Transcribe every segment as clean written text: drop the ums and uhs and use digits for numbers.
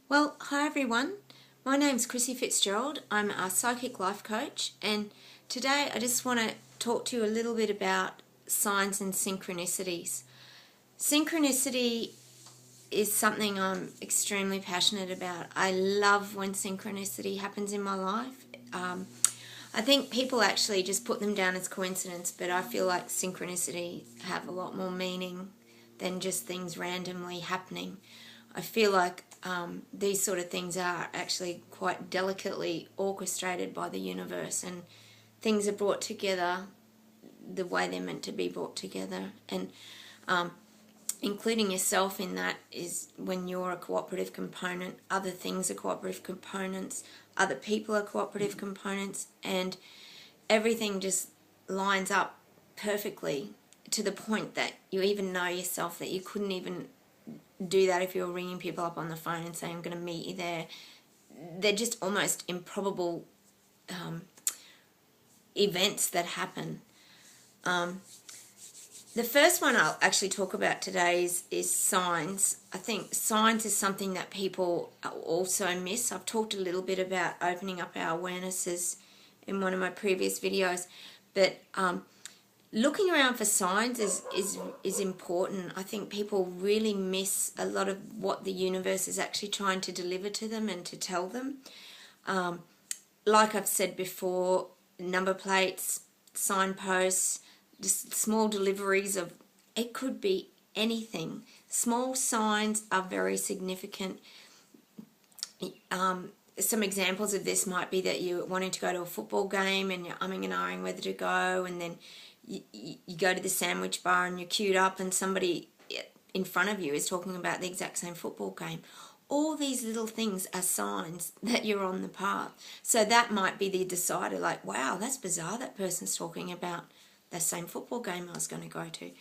Well, hi everyone. My name's Chrissy Fitzgerald. I'm a psychic life coach, and today I just want to talk to you a little bit about signs and synchronicities. Synchronicity is something I'm extremely passionate about. I love when synchronicity happens in my life. I think people actually just put them down as coincidence, but I feel like synchronicity have a lot more meaning than just things randomly happening. I feel like these sort of things are actually quite delicately orchestrated by the universe, and things are brought together the way they're meant to be brought together. And including yourself in that is when you're a cooperative component, other things are cooperative components, other people are cooperative components, and everything just lines up perfectly to the point that you even know yourself that you couldn't even do that if you were ringing people up on the phone and saying, I'm going to meet you there. They're just almost improbable events that happen. The first one I'll actually talk about today is signs. I think signs is something that people also miss. I've talked a little bit about opening up our awarenesses in one of my previous videos, but looking around for signs is important. I think people really miss a lot of what the universe is actually trying to deliver to them and to tell them. Like I've said before, number plates, signposts, just small deliveries of, it could be anything. Small signs are very significant. Some examples of this might be that you're wanting to go to a football game and you're umming and ahhing whether to go, and then you go to the sandwich bar and you're queued up and somebody in front of you is talking about the exact same football game. All these little things are signs that you're on the path. So that might be the decider, like, wow, that's bizarre, that person's talking about the same football game I was going to go to.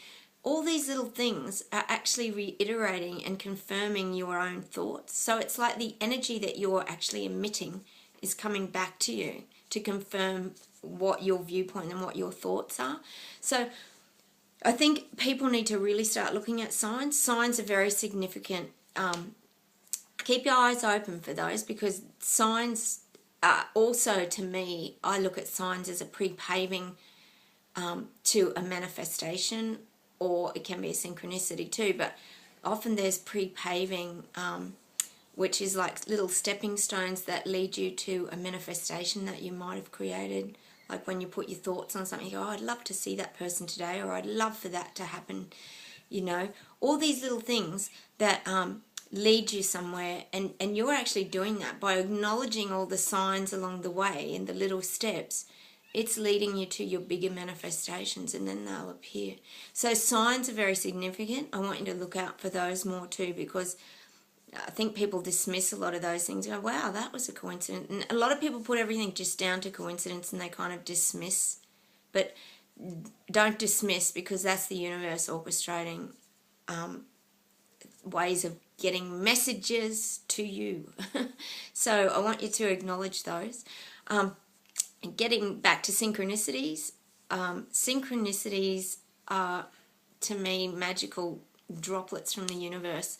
All these little things are actually reiterating and confirming your own thoughts. So it's like the energy that you're actually emitting is coming back to you to confirm what your viewpoint and what your thoughts are. So I think people need to really start looking at signs. Signs are very significant. Keep your eyes open for those, because signs are also, to me, I look at signs as a pre-paving to a manifestation, or it can be a synchronicity too, but often there's pre-paving, which is like little stepping stones that lead you to a manifestation that you might have created. Like when you put your thoughts on something, you go, oh, I'd love to see that person today, or I'd love for that to happen, you know. All these little things that lead you somewhere, and you're actually doing that by acknowledging all the signs along the way and the little steps. It's leading you to your bigger manifestations, and then they'll appear. So signs are very significant. I want you to look out for those more too, because I think people dismiss a lot of those things. They go, wow, that was a coincidence. And a lot of people put everything just down to coincidence, and they kind of dismiss. But don't dismiss, because that's the universe orchestrating ways of getting messages to you. So I want you to acknowledge those. Getting back to synchronicities, synchronicities are, to me, magical droplets from the universe.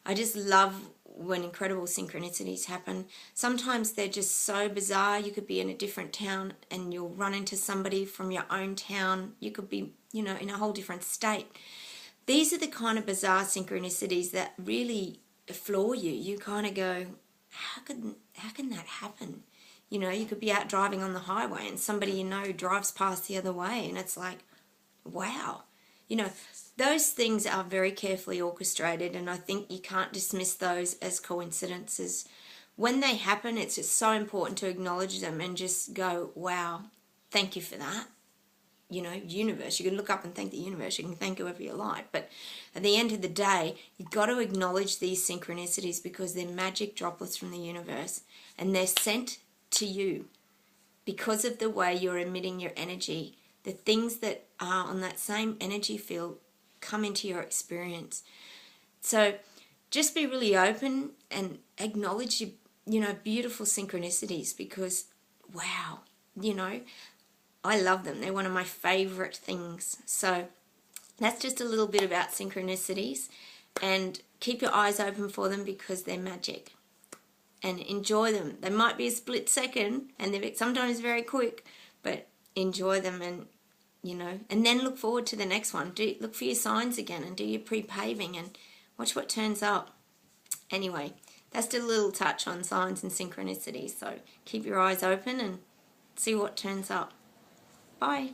I just love when incredible synchronicities happen. Sometimes they're just so bizarre. You could be in a different town and you'll run into somebody from your own town. You could be, you know, in a whole different state. These are the kind of bizarre synchronicities that really floor you. You kind of go, how can that happen? You know, you could be out driving on the highway and somebody you know drives past the other way, and it's like, wow. You know, those things are very carefully orchestrated, and I think you can't dismiss those as coincidences. When they happen, it's just so important to acknowledge them and just go, wow, thank you for that. You know, universe, you can look up and thank the universe, you can thank whoever you like, but at the end of the day, you've got to acknowledge these synchronicities, because they're magic droplets from the universe, and they're sent to you because of the way you're emitting your energy. The things that are on that same energy field come into your experience. So just be really open and acknowledge your beautiful synchronicities, because wow, I love them. They're one of my favorite things. So that's just a little bit about synchronicities, and keep your eyes open for them, because they're magic. and enjoy them. They might be a split second, and they're sometimes very quick, but enjoy them, and and then look forward to the next one. Look for your signs again, and do your pre-paving, and watch what turns up. Anyway, that's just a little touch on signs and synchronicities. So keep your eyes open and see what turns up. Bye.